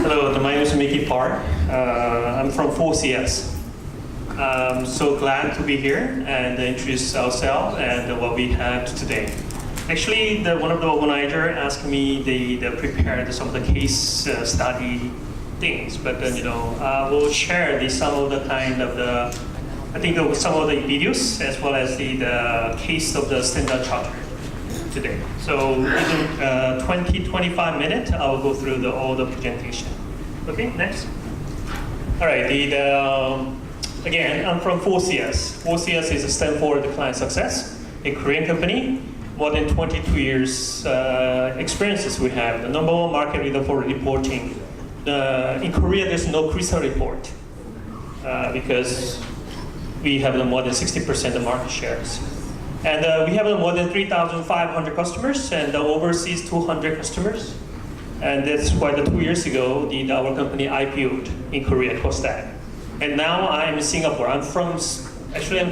Hello, my name is Mickey Park. I'm from 4CS. I'm so glad to be here and introduce ourselves and what we have today. Actually, one of the organizers asked me to prepare some of the case study things, but then I will share some of the some of the videos as well as the case of the Standard Chartered today. So within 20-25 minutes, I will go through all the presentation. Okay, next. All right, again, I'm from 4CS. 4CS is a stand for the client success, a Korean company. More than 22 years experiences we have. The number one market leader for reporting. In Korea, there's no CRISA report because we have more than 60% of market shares. And we have more than 3,500 customers and overseas 200 customers. And that's why 2 years ago, our company IPO'd in Korea, Kosdaq. And now I'm in Singapore. I'm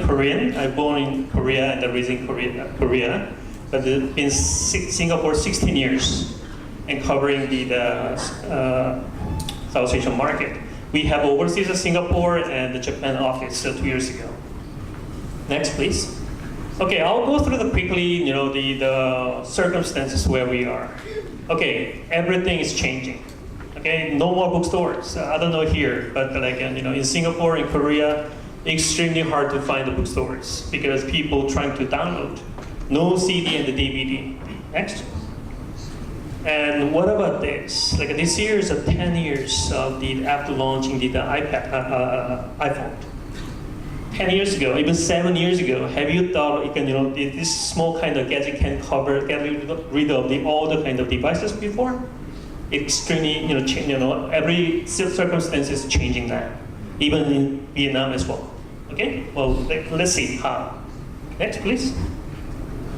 Korean. I'm born in Korea and raised in Korea. But in Singapore 16 years and covering the South Asian market. We have overseas in Singapore and the Japan office 2 years ago. Next, please. Okay, I'll go through quickly, the circumstances where we are. Okay, everything is changing. Okay, no more bookstores. I don't know here, but in Singapore, in Korea, extremely hard to find the bookstores because people trying to download. No CD and the DVD. Next. And what about this? This year is 10 years after launching the iPhone. 10 years ago, even 7 years ago, have you thought this small kind of gadget can get rid of all the kind of devices before? Extremely, every circumstance is changing now, even in Vietnam as well. Okay, well, let's see how. Next, please.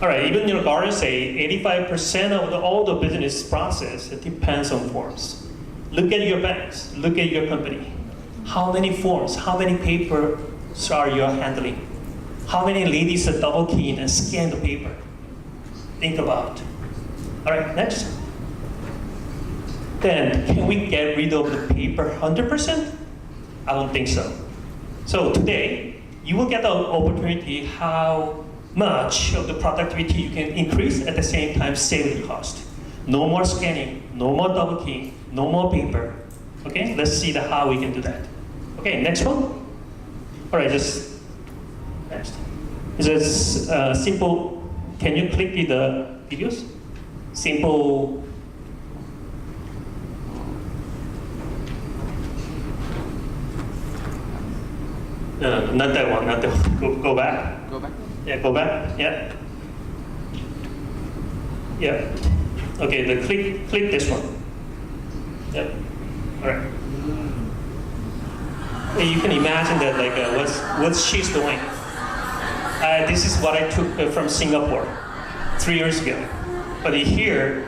All right, even Gartner say 85% of all the business process depends on forms. Look at your banks, look at your company. How many forms, how many papers are you handling? How many ladies are double keying and scan the paper? Think about. All right, next. Then, can we get rid of the paper 100%? I don't think so. So today, you will get the opportunity how much of the productivity you can increase at the same time save the cost. No more scanning, no more double keying, no more paper. Okay, let's see how we can do that. Okay, next one. All right, just next. It's a simple. Can you click the videos? Simple. No, not that one. Not that one. Go back. Go back. Yeah, go back. Yeah. Yeah. Okay, click this one. Yep. All right. You can imagine that what she's doing. This is what I took from Singapore 3 years ago. But here,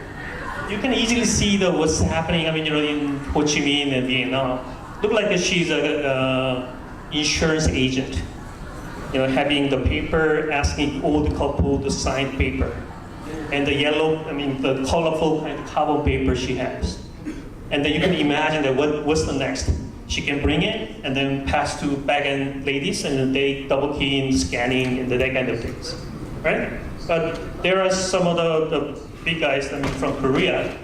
you can easily see what's happening. In Ho Chi Minh and Vietnam. Look like she's a insurance agent. Having the paper, asking all the couple to sign paper. And the yellow, the colorful kind of carbon paper she has. And then you can imagine that what's the next? She can bring it and then pass to back-end ladies and then they double key in scanning and that kind of things, right? But there are some of the big guys from Korea,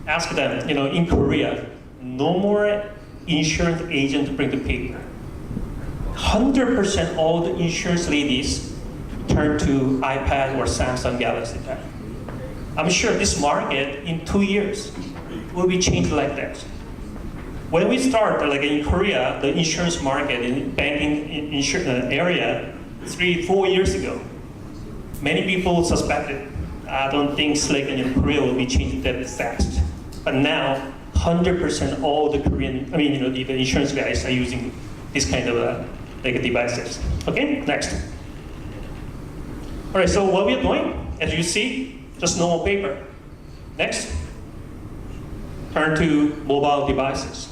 ask them, in Korea, no more insurance agent to bring the paper. 100% all the insurance ladies turn to iPad or Samsung Galaxy Tab. I'm sure this market in 2 years will be changed like that. When we start, in Korea, the insurance market in banking area 3-4 years ago, many people suspected. I don't think Korea will be changed that fast. But now, 100% all the Korean, the insurance guys are using this kind of devices. Okay, next. All right, so what we're doing, as you see, just normal paper. Next, turn to mobile devices.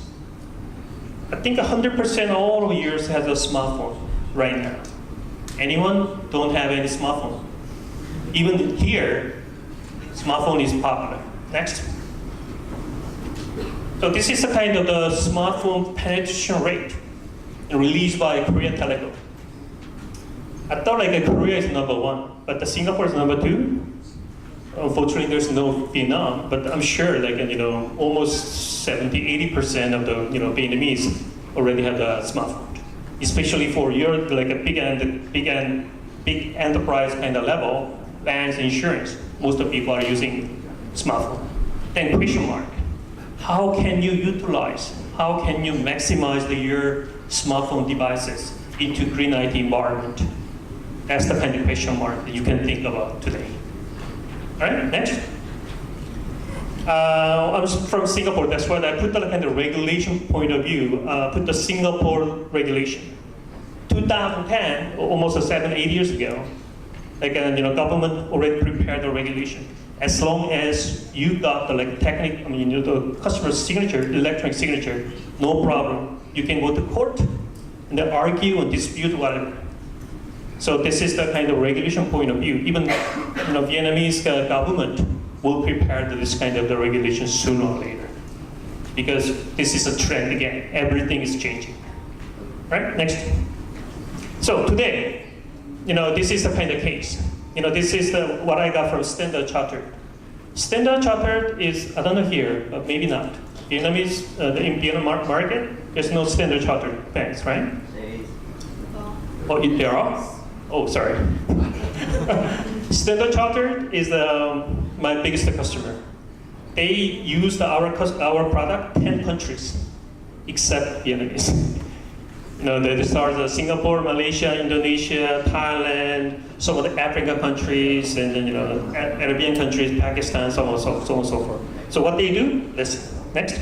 I think 100% all of yours has a smartphone right now. Anyone don't have any smartphone? Even here, smartphone is popular. Next. So this is the kind of the smartphone penetration rate released by Korean Telecom. I thought like Korea is #1, but the Singapore is #2. Unfortunately, there's no Vietnam, but I'm sure like almost 70-80% of the Vietnamese already have a smartphone, especially for your like a big enterprise kind of level, banks, insurance. Most of the people are using smartphone. Then question mark: how can you utilize? How can you maximize your smartphone devices into green IT environment? That's the kind of question mark that you can think about today. All right, next. I'm from Singapore. That's why I put the kind of regulation point of view. Put the Singapore regulation. 2010, almost 7-8 years ago, like government already prepared the regulation. As long as you got the like the customer's signature, electronic signature, no problem. You can go to court and then argue and dispute whatever. So this is the kind of regulation point of view. Even Vietnamese government will prepare this kind of the regulation sooner or later, because this is a trend again. Everything is changing. Right? Next. So today, this is the kind of case. This is what I got from Standard Chartered. Standard Chartered is, I don't know here, but maybe not. Vietnamese, in Vietnam market, there's no Standard Chartered banks, right? Oh, there are? Oh, sorry. Standard Chartered is my biggest customer. They used our product 10 countries, except Vietnamese. They started Singapore, Malaysia, Indonesia, Thailand, some of the African countries, and then Arabian countries, Pakistan, so on and so forth. So what they do? Listen. Next.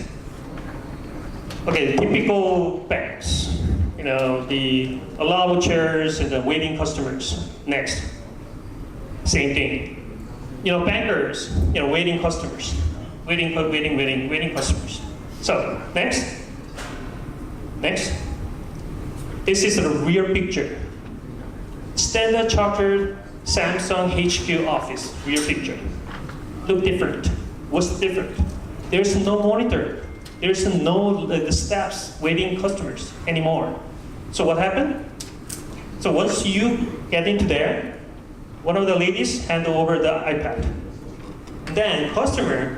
Okay, typical banks. The allowers and the waiting customers. Next. Same thing. Bankers, waiting customers. Waiting customers. So, next. Next. This is the real picture. Standard Chartered Samsung HQ office, real picture. Look different. What's different? There's no monitor. There's no the staffs waiting customers anymore. So what happened? So once you get into there, one of the ladies hand over the iPad. Then customer,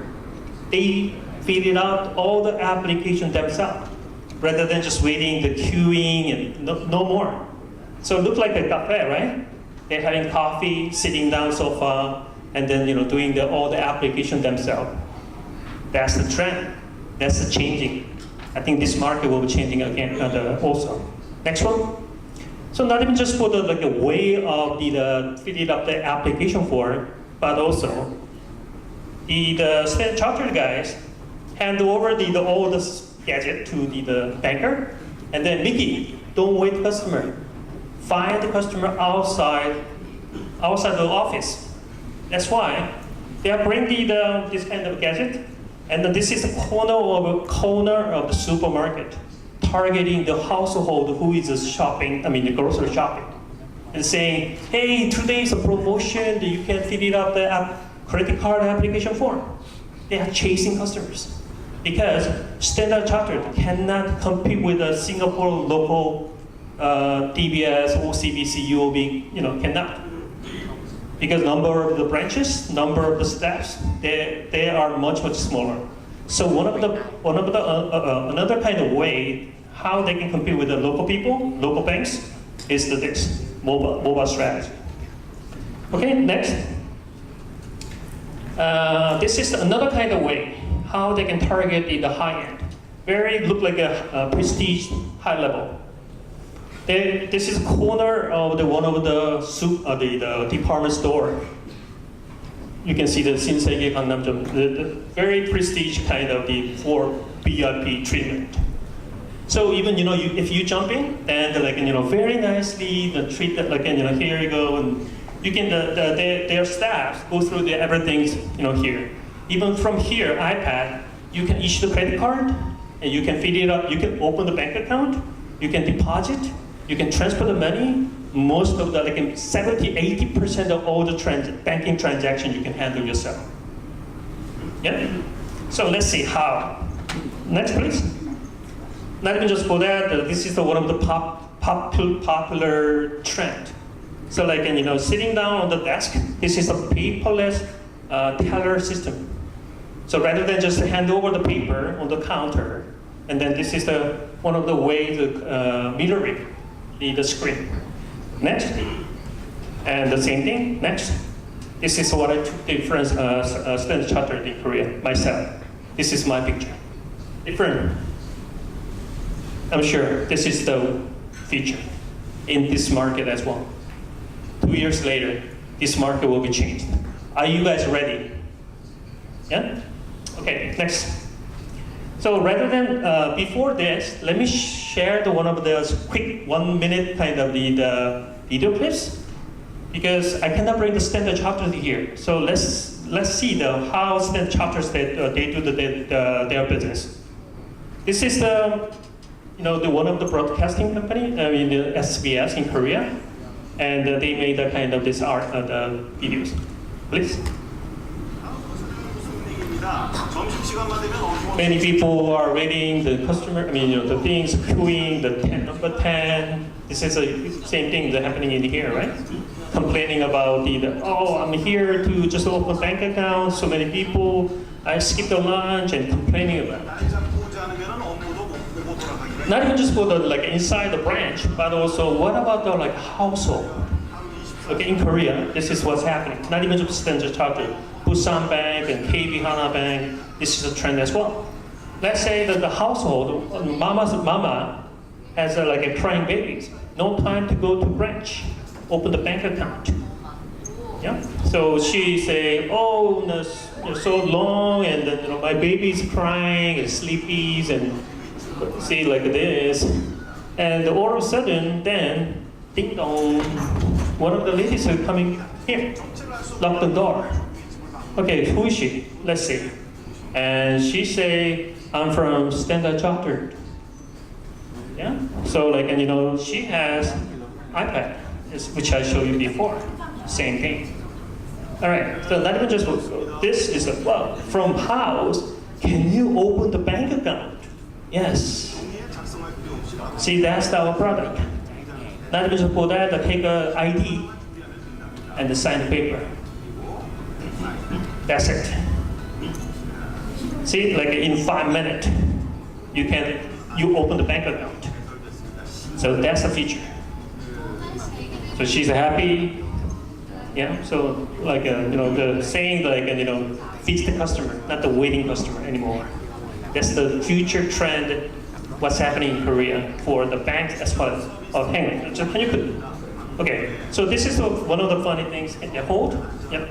they filled out all the application themselves, rather than just waiting, the queuing, and no more. So it looked like a cafe, right? They're having coffee, sitting down sofa, and then doing all the application themselves. That's the trend. That's the changing. I think this market will be changing again also. Next one. So not even just for the way of the filling up the application form, but also the Standard Chartered guys hand over all the gadget to the banker, and then Mickey, don't wait customer. Find the customer outside the office. That's why they are bringing this kind of gadget, and then this is a corner of the supermarket, targeting the household who is the grocery shopping, and saying, hey, today's a promotion that you can fill it up the credit card application form. They are chasing customers. Because Standard Chartered cannot compete with a Singapore local DBS, OCBC, UOB, cannot. Because number of the branches, number of the staffs, they are much smaller. So another kind of way how they can compete with the local people, local banks, is this mobile strategy. Okay, next. This is another kind of way how they can target the high end. Look like a prestige high level. This is corner of one of the department store. You can see the Shinsegae Gangnam-jeom, the very prestige kind of for VIP treatment. So even if you jump in, then very nicely treat that here you go, and you can their staff go through everything here. Even from here, iPad, you can issue the credit card, and you can fill it up. You can open the bank account, you can deposit, you can transfer the money. Most of the 70-80% of all the banking transactions you can handle yourself. Yeah. So let's see how. Next, please. Not even just for that, this is one of the popular trend. So like, sitting down on the desk, this is a paperless teller system. So rather than just hand over the paper on the counter, and then this is one of the ways mirroring the screen. Next. And the same thing, next. This is what I took the first Standard Chartered in Korea, myself. This is my picture. Different. I'm sure this is the feature in this market as well. 2 years later, this market will be changed. Are you guys ready? Yeah? Okay, next. So rather than, before this, let me share one of those quick 1 minute kind of the video clips, because I cannot bring the Standard Chartered here. So let's see how Standard Chartered they do their business. This is the one of the broadcasting company, the SBS in Korea, and they made the kind of this art the videos. Please. Many people are waiting, the customer, the things, queuing, the number 10. This is the same thing that's happening in here, right? Complaining about I'm here to just open a bank account, so many people, I skipped the lunch, and complaining about it. Not even just for the inside the branch, but also what about the household? Okay, in Korea, this is what's happening. Not even just Standard Chartered, Busan Bank and KB Hana Bank. This is a trend as well. Let's say that the household, mama has a crying babies. No time to go to branch, open the bank account. Yeah. So she say, oh, it's so long, and then my baby's crying and sleepy, and see like this, and all of a sudden, then ding dong, one of the ladies are coming here, lock the door. Okay, who is she? Let's see. And she say, I'm from Standard Chartered. Yeah. So she has iPad, which I showed you before. Same thing. All right. So not even just this is from house. Can you open the bank account? Yes. See, that's our product. Not even just for that, take an ID and sign the paper. That's it. See, in 5 minutes, you open the bank account. So that's the feature. So she's happy. Yeah. So the saying feeds the customer, not the waiting customer anymore. That's the future trend. What's happening in Korea for the banks as well as hang on. Can you put? Okay. So this is one of the funny things. Hold. Yep.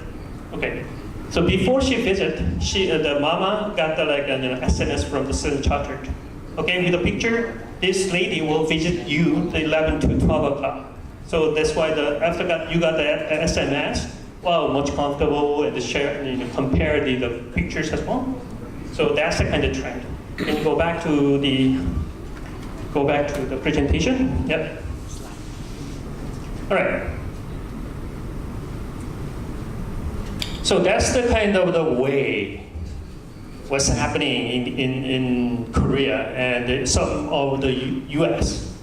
Okay. So before she visit, the mama got the SMS from the Standard Chartered. Okay, with the picture, this lady will visit you the 11 to 12 o'clock. So that's why after you got the SMS, wow, much comfortable, and share, compare the pictures as well. So that's the kind of trend. Can you go back to the presentation? Yep. All right. So that's the kind of the way what's happening in Korea and some of the US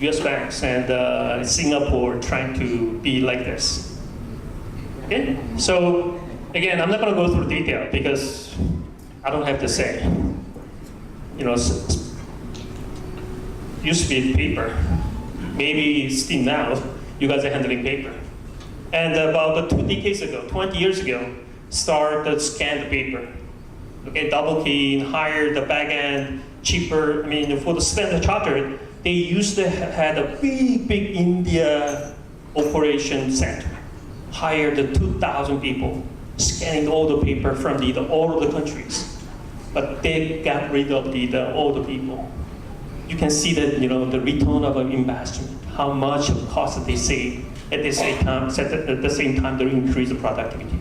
banks and Singapore trying to be like this. Okay. So again, I'm not going to go through detail because I don't have to say. Used to be paper. Maybe still now, you guys are handling paper. And about 2 decades ago, 20 years ago, started scan the paper. Okay, double key, hire the back end, cheaper. For the Standard Chartered, they used to had a big India operation center. Hired 2,000 people, scanning all the paper from all of the countries. But they got rid of all the people. You can see that the return of an investment, how much of cost they save at the same time they increase the productivity.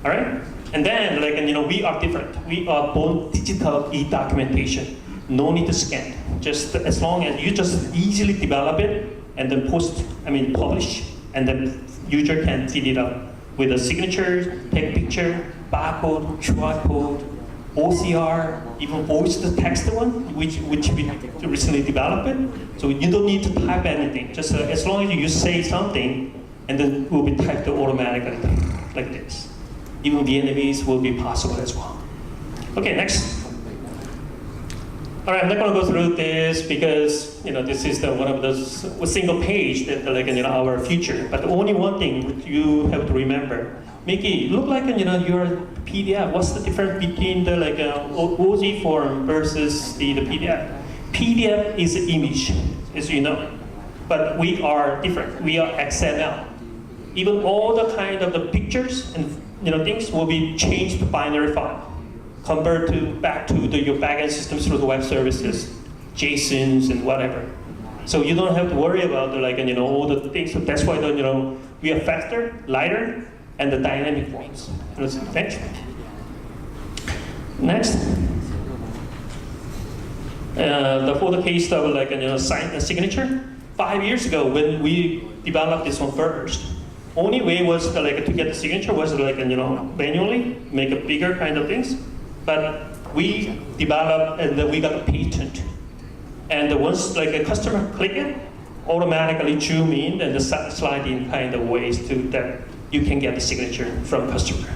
All right, and then we are different. We are both digital e-documentation. No need to scan. Just as long as you just easily develop it and then publish, and then user can fill it up with a signature, take picture, barcode, QR code. OCR, even voice to text one, which we recently developed it. So you don't need to type anything. Just as long as you say something, and then it will be typed automatically like this. Even Vietnamese will be possible as well. Okay, next. All right, I'm not going to go through this because this is one of those single page that our future. But only one thing you have to remember. Mickey, look like your PDF. What's the difference between the OZ form versus the PDF? PDF is an image, as you know, but we are different. We are XML. Even all the kind of the pictures and things will be changed to binary file. Convert back to your backend systems through the web services, JSONs and whatever. So you don't have to worry about all the things. So that's why we are faster, lighter, and the dynamic forms. Next. For the case of sign and signature, 5 years ago when we developed this one first, only way was to get the signature was manually make a bigger kind of things. But we developed and then we got a patent. And once a customer click it, automatically zoom in and the slide in kind of ways to that you can get the signature from customer.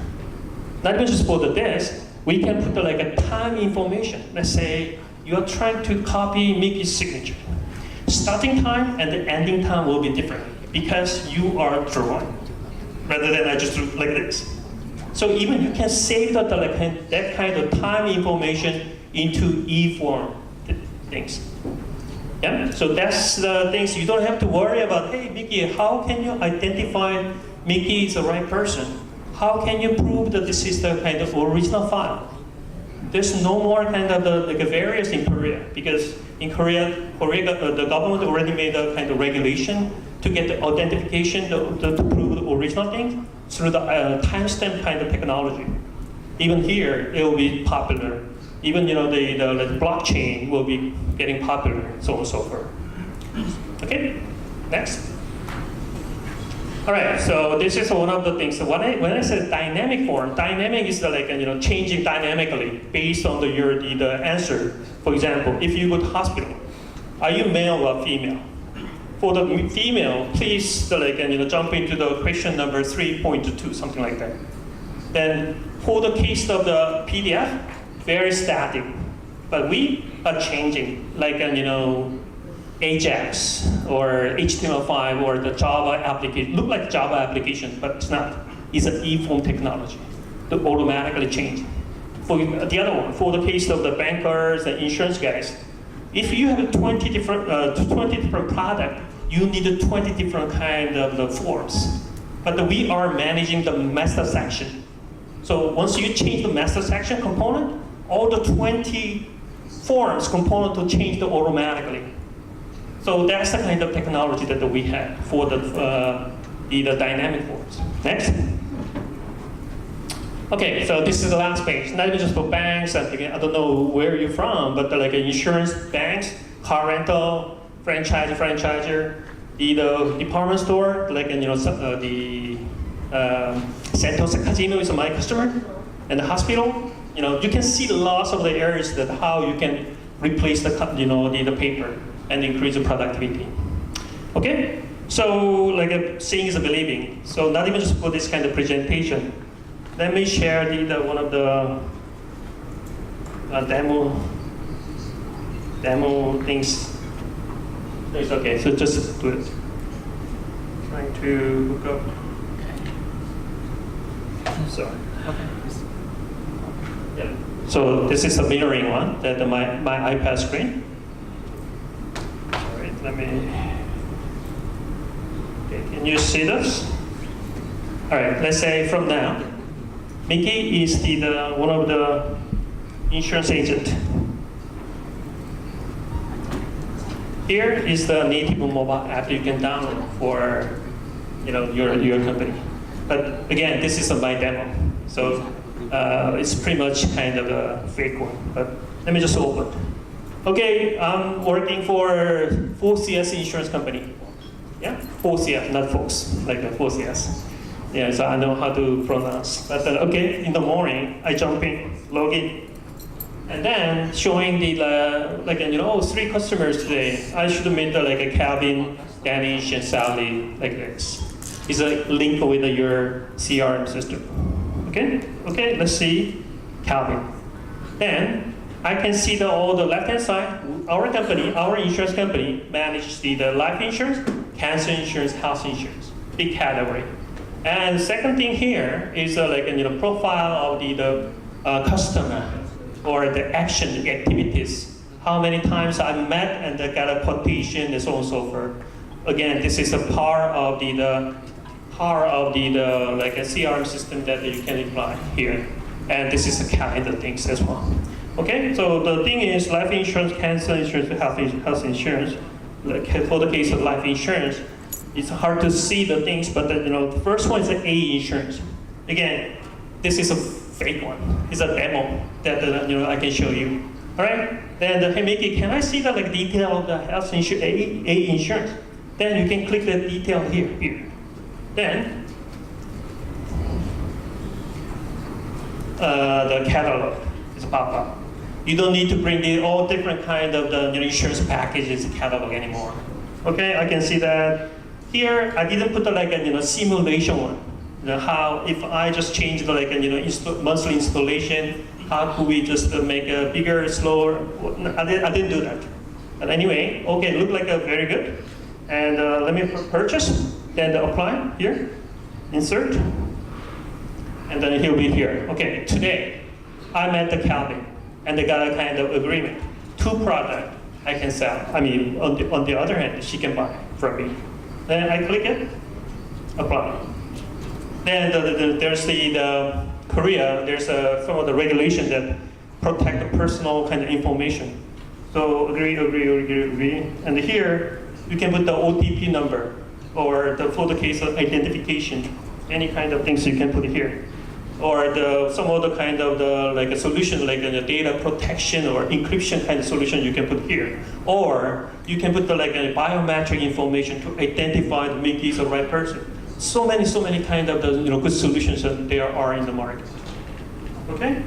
Not even just for the desk, we can put a time information. Let's say you are trying to copy Mickey's signature. Starting time and the ending time will be different because you are drawing rather than I just do like this. So even you can save that kind of time information into e-form things. Yeah. So that's the things you don't have to worry about. Hey, Mickey, how can you identify Mickey is the right person? How can you prove that this is the kind of original file? There's no more kind of the various in Korea because in Korea, the government already made a kind of regulation to get the authentication to prove the original thing through the timestamp kind of technology. Even here, it will be popular. Even the blockchain will be getting popular, so on and so forth. Okay, next. All right, so this is one of the things. So when I said dynamic form, dynamic is changing dynamically based on the answer. For example, if you go to hospital, are you male or female? For the female, please jump into the question number 3.2, something like that. Then for the case of the PDF, very static, but we are changing Ajax or HTML5 or the Java application. Look like Java application, but it's not. It's an e-form technology to automatically change. For the other one, for the case of the bankers and insurance guys, if you have 20 different products, you need 20 different kind of the forms. But we are managing the master section. So once you change the master section component, all the 20 forms component will change automatically. So that's the kind of technology that we have for the dynamic forms. Next. Okay, so this is the last page. Not even just for banks. I don't know where you're from, but insurance, banks, car rental, franchisor, the department store, the Sentosa Casino is my customer, and the hospital. You can see the loss of the areas that how you can replace the paper and increase the productivity. Okay, so seeing is believing. So not even just for this kind of presentation. Let me share one of the demo things. It's okay, so just do it. Trying to hook up. Sorry. Okay. Yeah. So this is a mirroring one that my iPad screen. Sorry, let me. Okay, can you see this? All right. Let's say from now, Mickey is one of the insurance agent. Here is the native mobile app you can download for your company. But again, this is my demo, so it's pretty much kind of a fake one. But let me just open. Okay, I'm working for 4CS insurance company. Yeah, 4CS, not Fox, like 4CS. Yeah, so I know how to pronounce. But okay, in the morning, I jump in, log in, And then showing the like oh, 3 customers today. I should meet like a Calvin, Danish, and Sally like this. It's a link with your CRM system. Okay. Okay. Let's see Calvin. Then I can see all the left-hand side. Our company, our insurance company, manages the life insurance, cancer insurance, health insurance, big category. And the second thing here is like profile of the customer or the action, the activities. How many times I met and I got a quotation and so on and so forth. Again, this is a part of the like a CRM system that you can apply here. And this is the calendar things as well. Okay, so the thing is life insurance, cancer insurance, health insurance. Like for the case of life insurance, it's hard to see the things, but the first one is the A insurance. Again, this is a fake one. It's a demo that I can show you. All right. Then hey Mickey, can I see the detail of the health insurance A insurance? Then you can click the detail here. Then the catalog is pop up. You don't need to bring in all different kind of the insurance packages catalog anymore. Okay, I can see that. Here, I didn't put a simulation one. How if I just change the monthly installation, how could we just make a bigger, slower? I didn't do that. But anyway, okay, look like a very good. And let me purchase. Then apply here, insert, and then he'll be here. Okay, today I'm at the Calvin. And they got a kind of agreement. 2 products I can sell. I mean, on the other hand, she can buy from me. Then I click it, apply. Then there's the Korea. There's some of the regulation that protect the personal kind of information. So agree. And here you can put the OTP number or for the case of identification, any kind of things you can put here. Or some other kind of a solution like a data protection or encryption kind of solution you can put here. Or you can put a biometric information to identify the Mickey is the right person. So many kind of good solutions that there are in the market. Okay,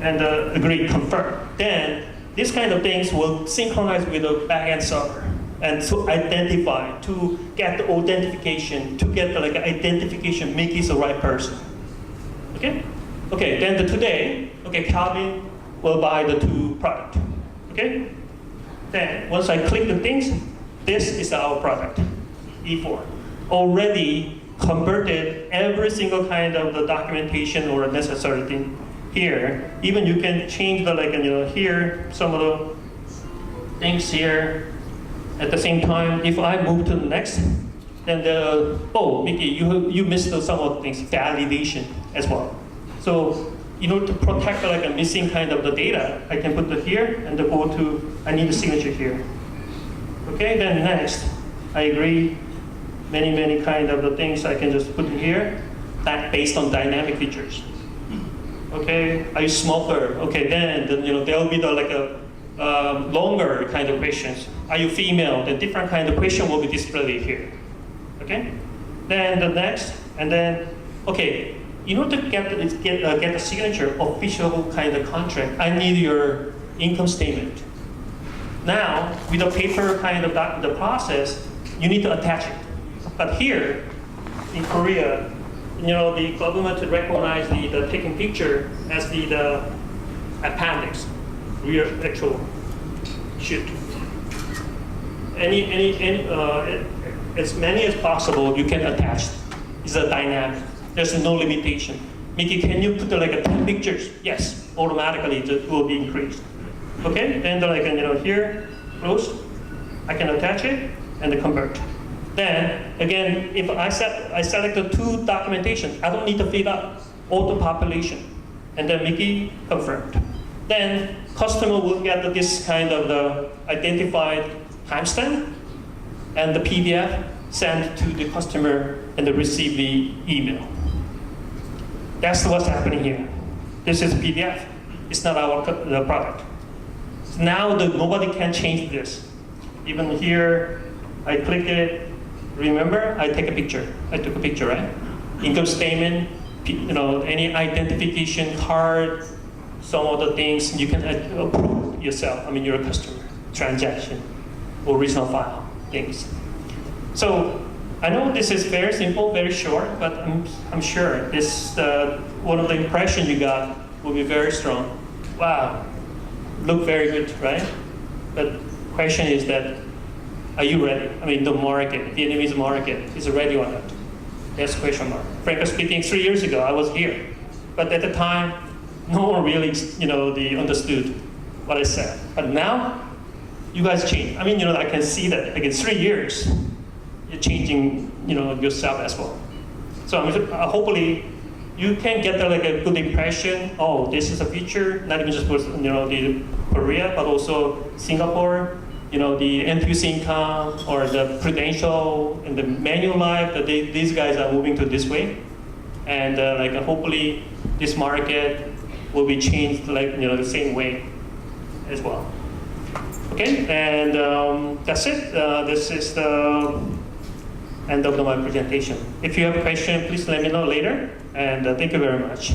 and agree, confirm. Then these kind of things will synchronize with the backend server and to identify, to get the authentication, to get the identification Mickey is the right person. Okay? Okay, then today, Calvin will buy the 2 products. Okay? Then, once I click the things, this is our product, E4. Already converted every single kind of the documentation or necessary thing here. Even you can change the, here, some of the things here. At the same time, if I move to the next, then oh, Mickey, you missed some of the things, validation as well. So in order to protect a missing kind of the data, I can put it here and go to, I need a signature here. Okay, then next, I agree. Many kind of the things I can just put here, that based on dynamic features. Okay, are you smoker? Okay, then there will be longer kind of questions. Are you female? The different kind of question will be displayed here. Okay? Then the next, and then, okay, in order to get the signature, official kind of contract, I need your income statement. Now, with the paper kind of the process, you need to attach it. But here, in Korea, the government recognize the taking picture as the appendix, real actual shoot. As many as possible, you can attach. It's a dynamic. There's no limitation. Mickey, can you put 10 pictures? Yes, automatically it will be increased. Okay, then here, close. I can attach it and convert. Then again, if I select the 2 documentation, I don't need to fill up auto population, and then Mickey confirmed. Then customer will get this kind of the identified timestamp and the PDF sent to the customer and they receive the email. That's what's happening here. This is PDF. It's not the product. Now nobody can change this. Even here, I click it. Remember, I take a picture. I took a picture, right? Income statement, any identification card, some of the things you can approve yourself. I mean, you're a customer, transaction, original file, things. So I know this is very simple, very short, but I'm sure this one of the impressions you got will be very strong. Wow, look very good, right? But question is that, are you ready? I mean, the market, Vietnamese market, is it ready or not? That's question mark. Frankly speaking, 3 years ago, I was here. But at the time, no one really, they understood what I said. But now, you guys change. I mean, I can see that, like in 3 years, you're changing, yourself as well. So hopefully, you can get a good impression. Oh, this is a future, not even just for, the Korea, but also Singapore. The end-use income or the prudential and the manual life, that these guys are moving to this way. And hopefully this market will be changed the same way as well. Okay, and that's it. This is the end of my presentation. If you have a question, please let me know later. And thank you very much.